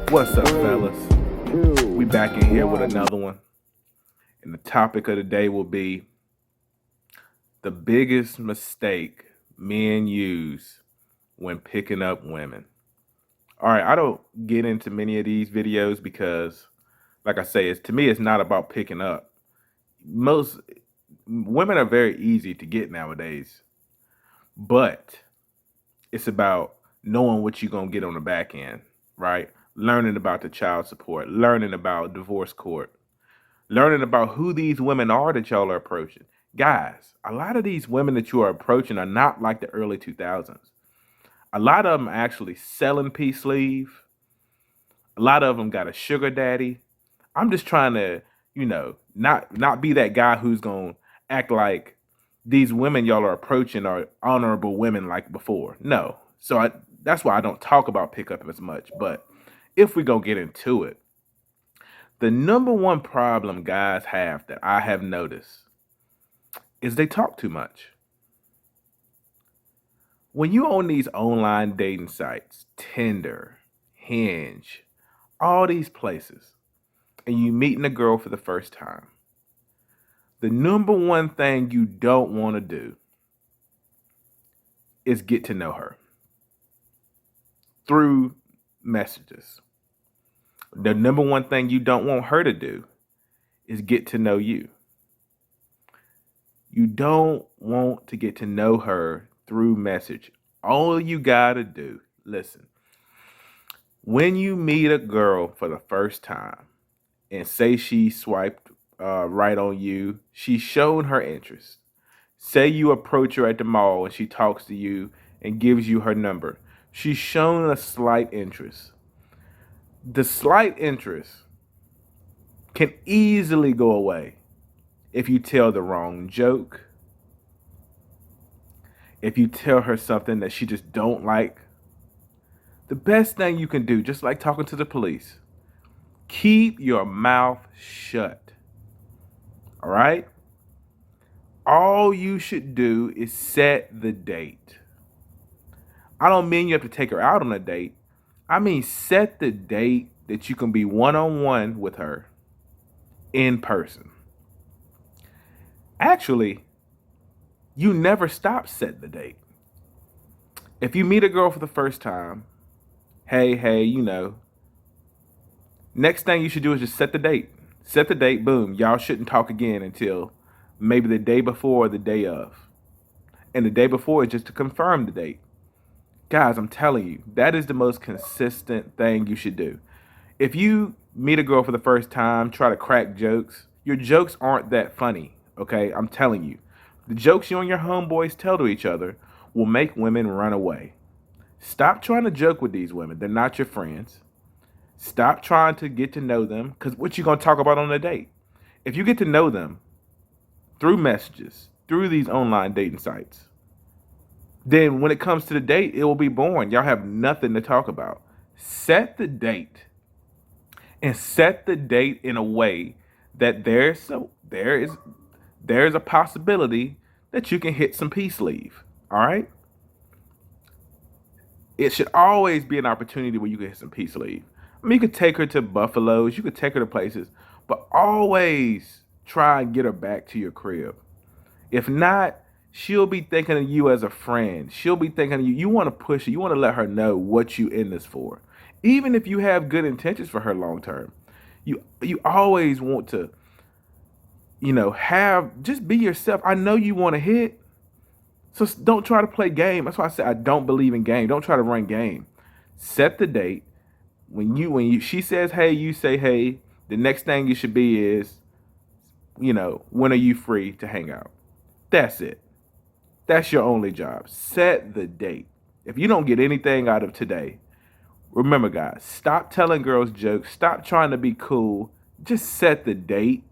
What's up, fellas? We back in here with another one. And the topic of the day will be the biggest mistake men use when picking up women. All right, I don't get into many of these videos because, like I say, to me, it's not about picking up. Most women are very easy to get nowadays, but it's about knowing what you're going to get on the back end, right? Learning about the child support, learning about divorce court, learning about who these women are that y'all are approaching. Guys, a lot of these women that you are approaching are not like the early 2000s. A lot of them are actually selling peace sleeve. A lot of them got a sugar daddy. I'm just trying to, not be that guy who's going to act like these women y'all are approaching are honorable women like before. No. That's why I don't talk about pickup as much. But if we go get into it, the number one problem guys have that I have noticed is they talk too much. When you on these online dating sites, Tinder, Hinge, all these places, and you meeting a girl for the first time, the number one thing you don't want to do is get to know her through messages. The number one thing you don't want her to do is get to know you. You don't want to get to know her through message. All you gotta do, listen, when you meet a girl for the first time and say she swiped right on you, she's shown her interest. Say you approach her at the mall and she talks to you and gives you her number. She's shown a slight interest. The slight interest can easily go away if you tell the wrong joke, if you tell her something that she just don't like. The best thing you can do, just like talking to the police, keep your mouth shut. All right? All you should do is set the date. I don't mean you have to take her out on a date. I mean set the date that you can be one-on-one with her in person. Actually, you never stop setting the date. If you meet a girl for the first time, hey, next thing you should do is just set the date. Set the date, boom. Y'all shouldn't talk again until maybe the day before or the day of. And the day before is just to confirm the date. Guys, I'm telling you, that is the most consistent thing you should do. If you meet a girl for the first time, try to crack jokes, your jokes aren't that funny, okay? I'm telling you. The jokes you and your homeboys tell to each other will make women run away. Stop trying to joke with these women. They're not your friends. Stop trying to get to know them, because what you going to talk about on a date? If you get to know them through messages, through these online dating sites, then when it comes to the date, it will be boring. Y'all have nothing to talk about. Set the date, and set the date in a way that there's a possibility that you can hit some peace leave. All right? It should always be an opportunity where you can hit some peace leave. I mean, you could take her to Buffalo's, you could take her to places, but always try and get her back to your crib. If not, she'll be thinking of you as a friend. She'll be thinking of you. You want to push her. You want to let her know what you in this for. Even if you have good intentions for her long term, you always want to, just be yourself. I know you want to hit, so don't try to play game. That's why I said I don't believe in game. Don't try to run game. Set the date. When she says hey, you say hey. The next thing you should be is, when are you free to hang out? That's it. That's your only job. Set the date. If you don't get anything out of today, remember, guys, stop telling girls jokes. Stop trying to be cool. Just set the date.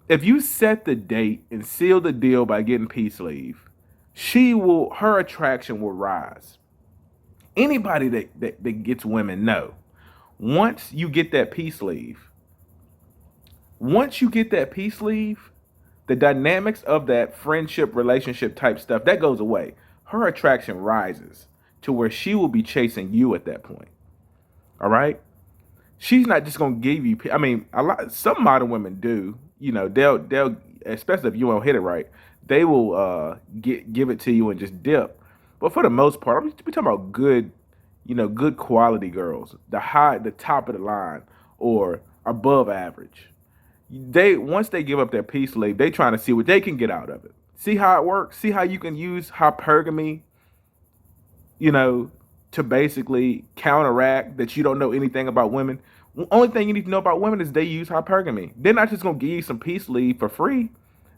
If you set the date and seal the deal by getting peace leave, her attraction will rise. Anybody that gets women know, once you get that peace leave, the dynamics of that friendship, relationship type stuff, that goes away. Her attraction rises to where she will be chasing you at that point. All right. She's not just gonna give you. I mean, some modern women do. You know, they'll especially if you don't hit it right, they will give it to you and just dip. But for the most part, we talking about good, good quality girls, the top of the line or above average. They once they give up their peace leave, they trying to see what they can get out of it. See how it works. See how you can use hypergamy, you know, to basically counteract that you don't know anything about women. The only thing you need to know about women is they use hypergamy. They're not just gonna give you some peace leave for free.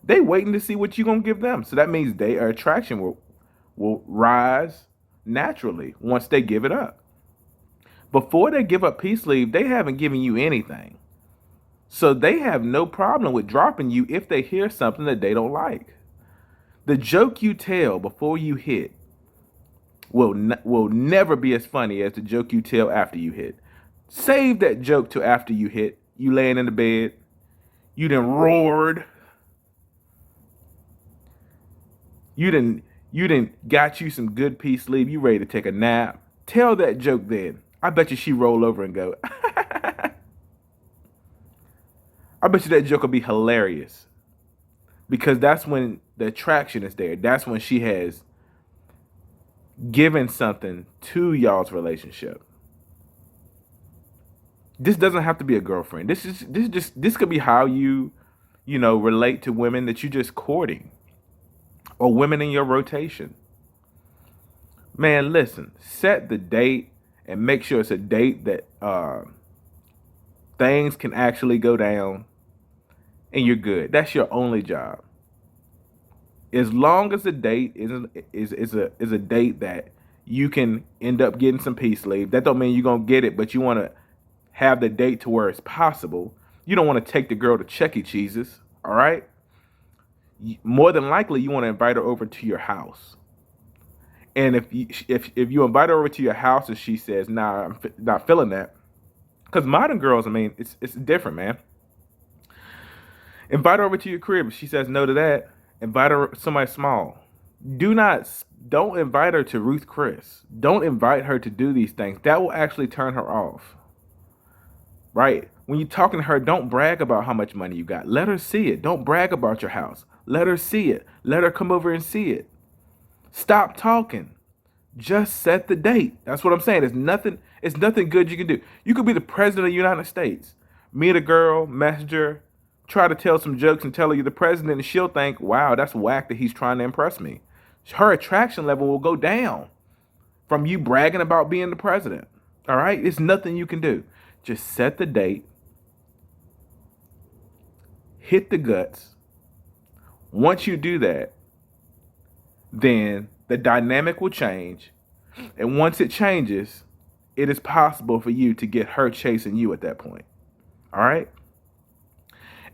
They waiting to see what you're gonna give them. So that means their attraction will rise naturally once they give it up. Before they give up peace leave, they haven't given you anything. So they have no problem with dropping you if they hear something that they don't like. The joke you tell before you hit will never be as funny as the joke you tell after you hit. Save that joke till after you hit. You laying in the bed, you done roared, you done got you some good peace leave. You ready to take a nap? Tell that joke then. I bet you she roll over and go. I bet you that joke will be hilarious because that's when the attraction is there. That's when she has given something to y'all's relationship. This doesn't have to be a girlfriend. This could be how you relate to women that you just courting or women in your rotation. Man, listen, set the date and make sure it's a date that things can actually go down and you're good. That's your only job. As long as the date is a date that you can end up getting some peace leave. That don't mean you're gonna get it, but you want to have the date to where it's possible. You don't want to take the girl to Chuck E. Cheese's. All right. More than likely, you want to invite her over to your house. And if you invite her over to your house and she says, "Nah, I'm not feeling that," because modern girls, I mean, it's different, man. Invite her over to your crib. If she says no to that, invite her somebody small. Don't invite her to Ruth Chris. Don't invite her to do these things. That will actually turn her off. Right? When you're talking to her, don't brag about how much money you got. Let her see it. Don't brag about your house. Let her see it. Let her come over and see it. Stop talking. Just set the date. That's what I'm saying. It's nothing good you can do. You could be the president of the United States. Meet a girl, message her, try to tell some jokes and tell her you're the president, and she'll think, wow, that's whack that he's trying to impress me. Her attraction level will go down from you bragging about being the president. All right? It's nothing you can do. Just set the date, hit the guts. Once you do that, then the dynamic will change. And once it changes, it is possible for you to get her chasing you at that point. All right?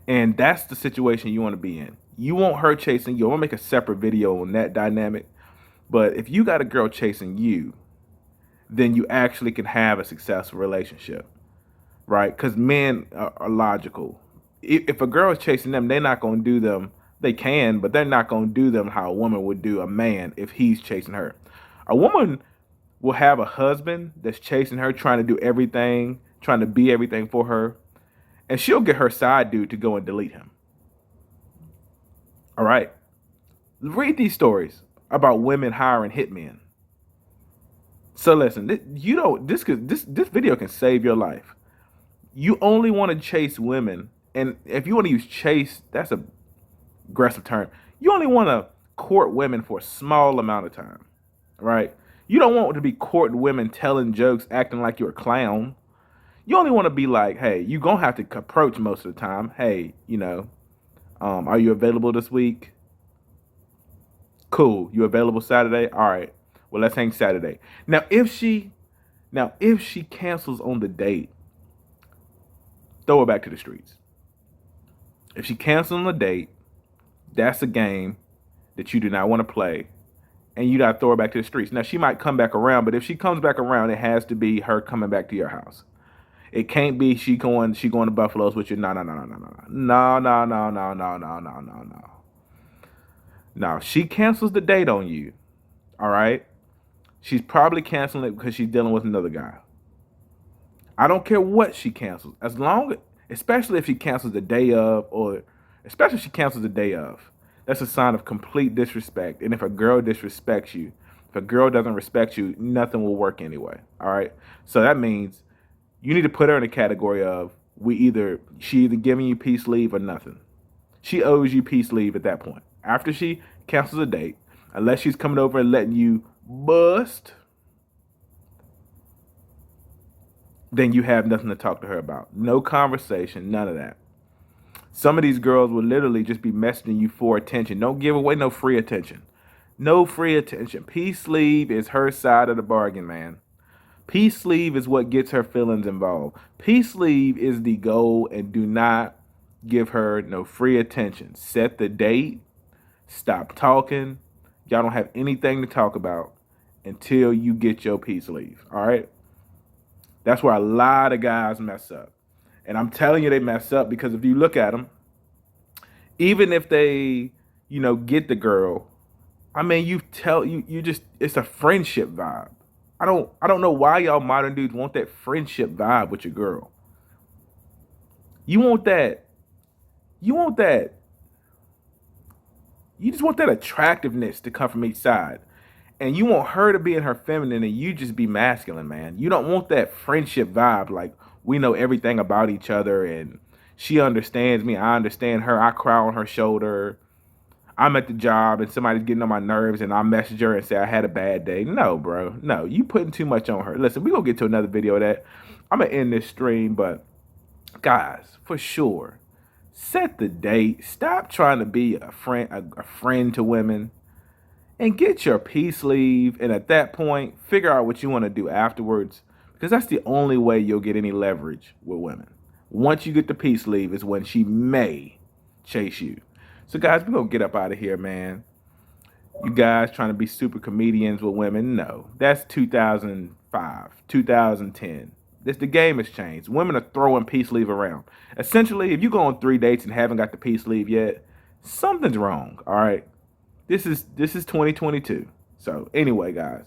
And that's the situation you want to be in. You want her chasing you. I want to make a separate video on that dynamic. But if you got a girl chasing you, then you actually can have a successful relationship. Right? Because men are logical. If a girl is chasing them, they're not going to do them. They can, but they're not going to do them how a woman would do a man if he's chasing her. A woman will have a husband that's chasing her, trying to do everything, trying to be everything for her. And she'll get her side dude to go and delete him. All right. Read these stories about women hiring hitmen. So listen, this video can save your life. You only want to chase women, and if you want to use chase, that's a aggressive term. You only want to court women for a small amount of time, right? You don't want to be courting women, telling jokes, acting like you're a clown. You only want to be like, hey, you're going to have to approach most of the time. Hey, are you available this week? Cool. You available Saturday? All right. Well, let's hang Saturday. Now, if she cancels on the date, throw her back to the streets. If she cancels on the date, that's a game that you do not want to play, and you got to throw her back to the streets. Now, she might come back around, but if she comes back around, it has to be her coming back to your house. It can't be she going to Buffalo's with you. No. Now, she cancels the date on you, all right? She's probably canceling it because she's dealing with another guy. I don't care what she cancels, as long, especially if she cancels the day of, or especially if she cancels the day of. That's a sign of complete disrespect. And if a girl disrespects you, if a girl doesn't respect you, nothing will work anyway. All right. So that means you need to put her in a category of she either giving you peace leave or nothing. She owes you peace leave at that point. After she cancels a date, unless she's coming over and letting you bust, then you have nothing to talk to her about. No conversation, none of that. Some of these girls will literally just be messaging you for attention. Don't give away no free attention. No free attention. Peace leave is her side of the bargain, man. Peace leave is what gets her feelings involved. Peace leave is the goal, and do not give her no free attention. Set the date. Stop talking. Y'all don't have anything to talk about until you get your peace leave. All right? That's where a lot of guys mess up. And I'm telling you they mess up because if you look at them, even if they, get the girl, I mean, you just, it's a friendship vibe. I don't know why y'all modern dudes want that friendship vibe with your girl. You want that. You want that. You just want that attractiveness to come from each side. And you want her to be in her feminine and you just be masculine, man. You don't want that friendship vibe like we know everything about each other and she understands me, I understand her, I cry on her shoulder. I'm at the job and somebody's getting on my nerves and I message her and say I had a bad day. No, bro. No, you putting too much on her. Listen, we're going to get to another video of that. I'm going to end this stream, but guys, for sure, set the date. Stop trying to be a friend to women and get your peace leave. And at that point, figure out what you want to do afterwards because that's the only way you'll get any leverage with women. Once you get the peace leave is when she may chase you. So, guys, we're going to get up out of here, man. You guys trying to be super comedians with women? No. That's 2005, 2010. The game has changed. Women are throwing peace leave around. Essentially, if you go on 3 dates and haven't got the peace leave yet, something's wrong, all right? This is 2022. So, anyway, guys,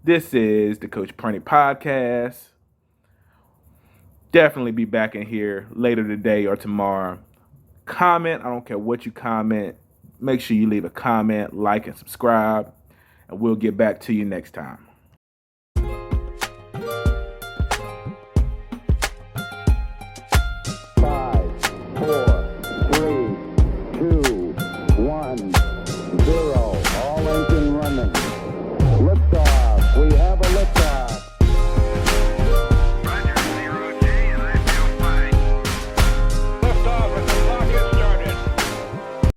this is the Coach Prunty Podcast. Definitely be back in here later today or tomorrow. Comment. I don't care what you comment. Make sure you leave a comment, like, and subscribe. And we'll get back to you next time.